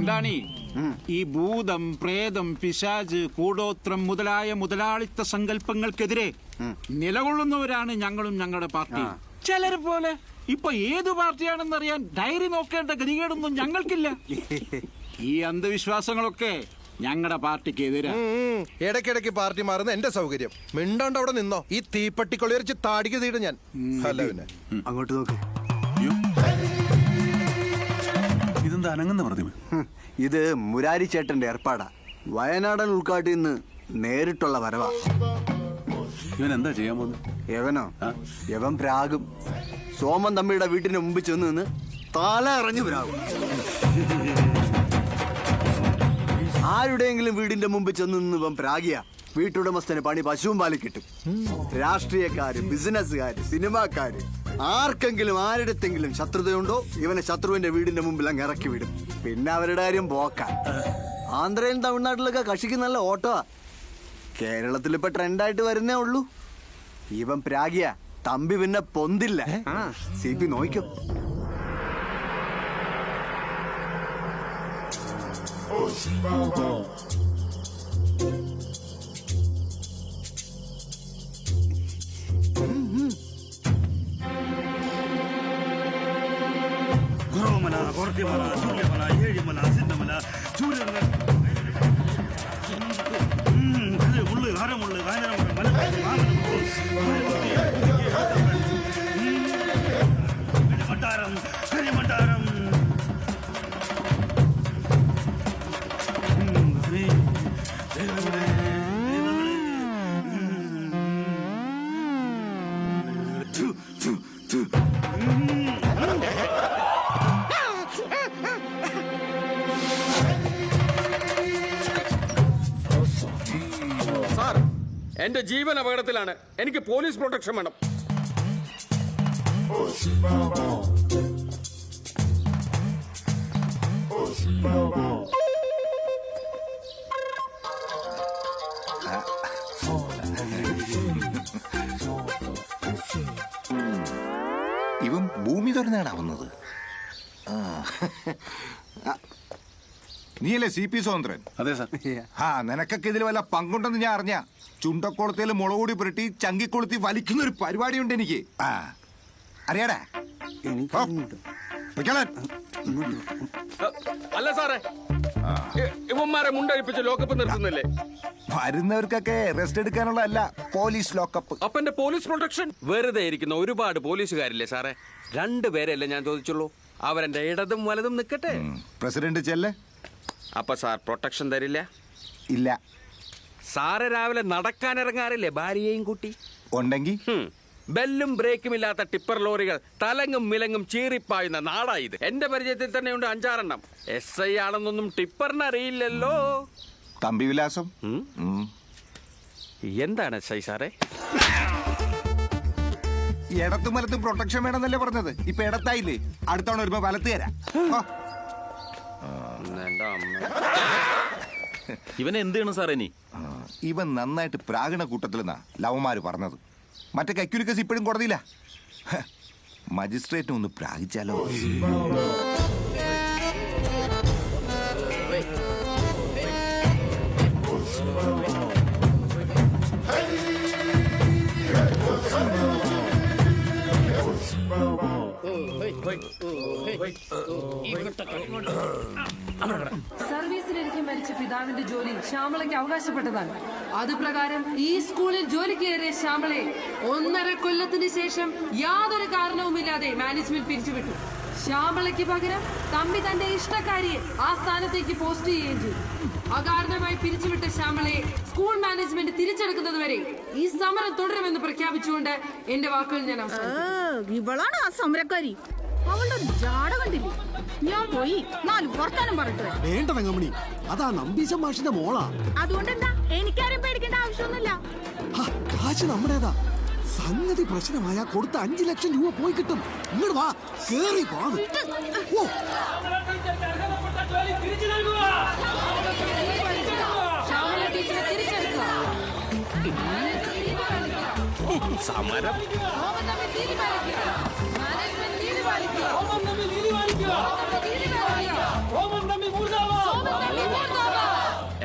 മുണ്ടാണി, ഈ ഭൂതം, പ്രേതം, പിശാച്, കൂടോത്രം മുതലായ മുതലാളിത്ത സങ്കല്പങ്ങൾക്കെതിരെ നിലകൊള്ളുന്നവരാണ് ഞങ്ങളും ഞങ്ങളുടെ പാർട്ടി. ചിലരെ പോലെ ഇപ്പൊ ഏത് പാർട്ടിയാണെന്നറിയാൻ ഡയറി നോക്കേണ്ട ഗതികേടൊന്നും ഞങ്ങൾക്കില്ല. ഈ അന്ധവിശ്വാസങ്ങളൊക്കെ ഞങ്ങളുടെ പാർട്ടിക്ക് എതിരാ. ഇടയ്ക്കിടയ്ക്ക് പാർട്ടി മാറുന്ന എന്റെ സൗകര്യം. മിണ്ടാണ്ട് അവിടെ നിന്നോ. ഈ തീപ്പട്ടിക്കൊള്ളിയറിച്ച് താടിക്ക് തീട ഞാൻ. അല്ല പിന്നെ അങ്ങോട്ട് നോക്ക്. ഇതെന്താ അനങ്ങുന്ന പ്രതിമ? ഇത് മുരാരി ചേട്ടന്റെ ഏർപ്പാടാ. വയനാടൻ ഉൾക്കാട്ടിൽ നിന്ന് നേരിട്ടുള്ള വരവാ. ഇവൻ എന്താ ചെയ്യാൻ പോകുന്നത്? യവനോ? യവൻ പ്രാഗും. സോമൻ തമ്മിയുടെ വീട്ടിന് മുമ്പ് ചെന്ന് നിന്ന് തല ഇറങ്ങി പ്രാഗും. ആരുടെയെങ്കിലും വീടിന്റെ മുമ്പ് ചെന്ന് നിന്ന് ഇവൻ പ്രാഗിയ വീട്ടുടമസ്ഥന് പണി പശുവും പാലി കിട്ടും. രാഷ്ട്രീയക്കാര്, ബിസിനസ്സുകാര്, സിനിമാക്കാര്, ആർക്കെങ്കിലും ആരുടെത്തെങ്കിലും ശത്രുതയുണ്ടോ ഇവനെ ശത്രുവിന്റെ വീടിന്റെ മുമ്പിൽ അങ്ങ് ഇറക്കി വിടും. പിന്നെ അവരുടെ കാര്യം പോക്കാൻ. ആന്ധ്രയിലും തമിഴ്നാട്ടിലൊക്കെ കക്ഷിക്ക് നല്ല ഓട്ടോവാ. കേരളത്തിൽ ഇപ്പൊ ട്രെൻഡായിട്ട് വരുന്നേ ഉള്ളൂ. ഇവൻ പ്രാഗിയ, തമ്പി പിന്നെ പൊന്തില്ല. CP നോക്കും. കുറവമല, കുറത്തിമല, സൂര്യമല, ഏഴിമല, സിദ്ധമല, സൂര്യമല, മുള്ളു, ഹരമുള്ളു, കാഞ്ഞിരമുള്ള, മലപ്പുറം, മട്ടാരം, കരിമട്ടാരം. എന്റെ ജീവൻ അപകടത്തിലാണ്. എനിക്ക് പോലീസ് പ്രൊട്ടക്ഷൻ വേണം. ഇവൻ ഭൂമി തുറന്നാടാവുന്നത്. നീയല്ലേ CP സ്വതന്ത്രൻ? അതെ സാർ. നിനക്കൊക്കെ ഇതിൽ വല്ല പങ്കുണ്ടെന്ന് ഞാൻ അറിഞ്ഞ. ചുണ്ടക്കോളത്തേൽ മുളകൂടി പുരട്ടി ചങ്കിക്കൊളുത്തി വലിക്കുന്ന ഒരു പരിപാടിയുണ്ട് എനിക്ക്. അറിയാടാ? അല്ല സാറേ, ഇവന്മാരെ മുണ്ടഴിപ്പിച്ച് ലോക്കപ്പ് നിർത്തുന്നില്ലേ? വരുന്നവർക്കൊക്കെ റെസ്റ്റ് എടുക്കാനുള്ളതല്ല, പോലീസ് ലോക്കപ്പ്. അപ്പൊ എന്റെ പോലീസ് പ്രൊട്ടക്ഷൻ? വെറുതെ ഇരിക്കുന്ന ഒരുപാട് പോലീസുകാരില്ലേ സാറേ? 2 പേരല്ലേ ഞാൻ ചോദിച്ചുള്ളൂ. അവരെന്റെ ഇടതും വലതും നിൽക്കട്ടെ. പ്രസിഡന്റ് ചെല്ല്. അപ്പൊ സാർ പ്രൊട്ടക്ഷൻ തരില്ല? ഇല്ല. സാറ് രാവിലെ നടക്കാനിറങ്ങാറില്ലേ ഭാര്യയെയും കൂട്ടി? ഉണ്ടെങ്കിൽ ബെല്ലും ബ്രേക്കും ഇല്ലാത്ത ടിപ്പർ ലോറികൾ തലങ്ങും മിലങ്ങും ചീറിപ്പായുന്ന നാടായത്. എന്റെ പരിചയത്തിൽ തന്നെ ഉണ്ട് 5-6 എണ്ണം. SI ആണെന്നൊന്നും ടിപ്പറിന് അറിയില്ലല്ലോ. തമ്പി വിലാസം എന്താണ് SI സാറേ? ഇടത്തും വലത്തും പ്രൊട്ടക്ഷൻ വേണമെന്നല്ലേ പറഞ്ഞത്? ഇപ്പൊ ഇടത്തായില്ലേ? അടുത്തവണ വരുമ്പോ വലത്ത് തരാം. ഇവൻ എന്ത് ചെയ്യണം സാറേ? ഇനി ഇവൻ നന്നായിട്ട് പ്രാകണ കൂട്ടത്തിലെന്നാ ലവന്മാര് പറഞ്ഞത്. മറ്റേ കൈക്കൂലിക്കസ് ഇപ്പോഴും കോടതിയില്ല. മജിസ്ട്രേറ്റിനെ ഒന്ന് പ്രാഗിച്ചാലോ? സർവീസിലിരിക്കെ മരിച്ച പിതാവിന്റെ ജോലി ശ്യാമളയ്ക്ക് അവകാശപ്പെട്ടതാണ്. അതുപ്രകാരം ഈ സ്കൂളിൽ ജോലിക്ക് കയറിയ ശ്യാമളയെ 1.5 കൊല്ലത്തിന് ശേഷം യാതൊരു കാരണവുമില്ലാതെ മാനേജ്മെന്റ് പിരിച്ചുവിട്ടു. ശ്യാമളയ്ക്ക് പകരം തമ്പി തന്റെ ഇഷ്ടക്കാരിയെ ആ സ്ഥാനത്തേക്ക് പോസ്റ്റ് ചെയ്യുകയും ചെയ്തു. അകാരണമായി പിരിച്ചുവിട്ട ശ്യാമളയെ സ്കൂൾ മാനേജ്മെന്റ് തിരിച്ചെടുക്കുന്നത് വരെ ഈ സമരം തുടരുമെന്ന് പ്രഖ്യാപിച്ചുകൊണ്ട് എന്റെ വാക്കുകൾ ഞാൻ ഇവളാണ് ആ സമരക്കാരി. അവളുടെ ജാട കണ്ടില്ലേ? ഞാൻ പോയി 4 വർത്താനം പറഞ്ഞിട്ട് വേണ്ട തങ്കമണി, അതാ നമ്പീശൻ മാഷിന്റെ മോളാ. അതുകൊണ്ടെന്താ? എനിക്കാരും പേടിക്കേണ്ട ആവശ്യമൊന്നുമില്ല. കാശ് നമ്മുടേതാ. സംഗതി പ്രശ്നമായ കൊടുത്ത 5 ലക്ഷം രൂപ പോയി കിട്ടും. ഇങ്ങോട്ട് വാ, കേറി പോ. സമരം നീതി പാലിക്കുക.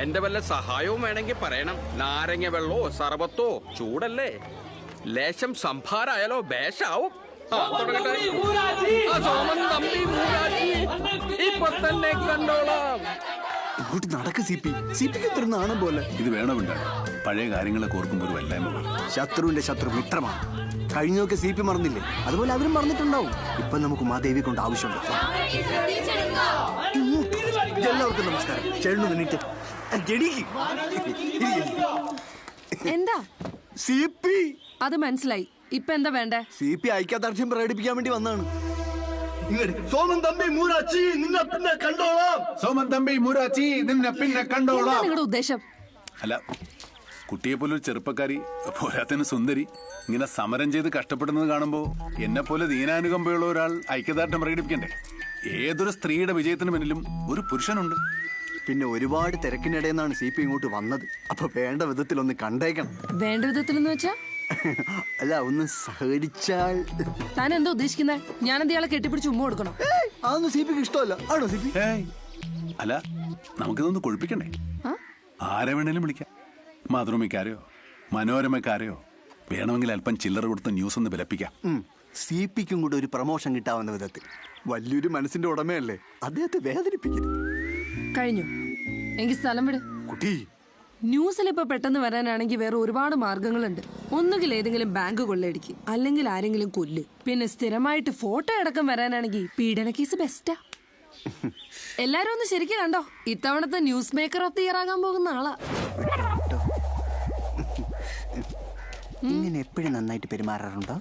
എന്റെ വല്ല സഹായവും വേണമെങ്കിൽ പറയണം. നാരങ്ങ വെള്ളമോ സർബത്തോ, ചൂടല്ലേ, ലേശം സംഭാരായാലോ ബേഷാവും. തുടങ്ങട്ടെ. സോമൻ തമ്പി മൂരാജി ഇപ്പൊ തന്നെ കണ്ടോളാം. ഇങ്ങോട്ട് നടക്ക് സിപിക്ക് ഇത്ര നാണം പോലെ. ഇത് വേണമുണ്ട്. പഴയ കാര്യങ്ങളൊക്കെ ഓർക്കുമ്പോൾ ഒരു വല്ലായ്മ പോലെ. ശത്രുവിന്റെ ശത്രു മിത്രമാണ്. കഴിഞ്ഞൊക്കെ സിപി മറന്നില്ലേ, അതുപോലെ അവരും മറന്നിട്ടുണ്ടാവും. ഇപ്പൊ നമുക്ക് മാദേവി കൊണ്ട് ആവശ്യമുണ്ട്. എല്ലാവർക്കും നമസ്കാരം. ചേട്ടന് വേണ്ടിട്ട് എന്താ സിപി അത് മനസ്സിലായി. ഇപ്പൊ എന്താ വേണ്ടേ? സിപി ഐക്യദാർഢ്യം പ്രകടിപ്പിക്കാൻ വേണ്ടി വന്നാണ്. സോമൻ തമ്പി മൂരാച്ചി നിന്നെ പിന്നെ കണ്ടോളാം. സോമൻ തമ്പി മൂരാച്ചി നിന്നെ പിന്നെ കണ്ടോളാം. നിങ്ങളുടെ ഉദ്ദേശം? അല്ല, കുട്ടിയെ പോലെ ഒരു ചെറുപ്പക്കാരി, പോരാത്തന്നെ സുന്ദരി, ഇങ്ങനെ സമരം ചെയ്ത് കഷ്ടപ്പെടുന്നത് കാണുമ്പോ എന്നെ പോലെ ദീനാനുകമ്പയുള്ള ഒരാൾ ഐക്യദാർഢ്യം പ്രകടിപ്പിക്കണ്ടേ? ഏതൊരു സ്ത്രീയുടെ വിജയത്തിന് പിന്നിലും ഒരു പുരുഷനുണ്ട്. പിന്നെ ഒരുപാട് തിരക്കിനിടയെന്നാണ് സിപി ഇങ്ങോട്ട് വന്നത്. അപ്പൊ വേണ്ട വിധത്തിൽ ഒന്ന് കണ്ടേക്കണം. വേണ്ട വിധത്തിലെന്ന് വെച്ചാ? അല്ല, ഒന്ന് സഹകരിച്ചാൽ. താൻ എന്താ ഉദ്ദേശിക്കുന്നത്? ഞാനെന്ത് ഇയാളെ കെട്ടിപ്പിടിച്ച് ഉമ്മ കൊടുക്കണം? അതൊന്നും സിപിക്ക് ഇഷ്ടമല്ല. ആണോ സിപി? അല്ല, നമുക്കിതൊന്ന് കൊഴിപ്പിക്കണ്ടേ? ആരെ വേണേലും വിളിക്കാം. മാതൃഭൂമിക്കാരെയോ മനോരമക്കാരെയോ, വേണമെങ്കിൽ അല്പം ചില്ലറ കൊടുത്ത് ന്യൂസ് ഒന്ന് വിലപ്പിക്കാം. സിപിക്കും കൂടെ ഒരു പ്രമോഷൻ കിട്ടാവുന്ന വിധത്തിൽ. വലിയൊരു മനസ്സിന്റെ ഉടമയല്ലേ, അദ്ദേഹത്തെ വേദനിപ്പിക്കരുത്. കഴിഞ്ഞു. എങ്കിൽ സ്ഥലം വിട്. കുട്ടി, ന്യൂസിൽ ഇപ്പൊ പെട്ടെന്ന് വരാനാണെങ്കിൽ വേറെ ഒരുപാട് മാർഗങ്ങളുണ്ട്. ഒന്നുകിൽ ഏതെങ്കിലും ബാങ്ക് കൊള്ളയടിക്ക്, അല്ലെങ്കിൽ ആരെങ്കിലും കൊല്ല്. പിന്നെ സ്ഥിരമായിട്ട് ഫോട്ടോ അടക്കം വരാനാണെങ്കിൽ പീഡന കേസ് ബെസ്റ്റാ. എല്ലാരും ഒന്ന് ശരിക്കും കണ്ടോ, ഇത്തവണത്തെ news maker of the year ആകാൻ പോകുന്ന ആളാ. ഇങ്ങനെ എപ്പോഴും നന്നായിട്ട് പെരുമാറാറുണ്ടോ?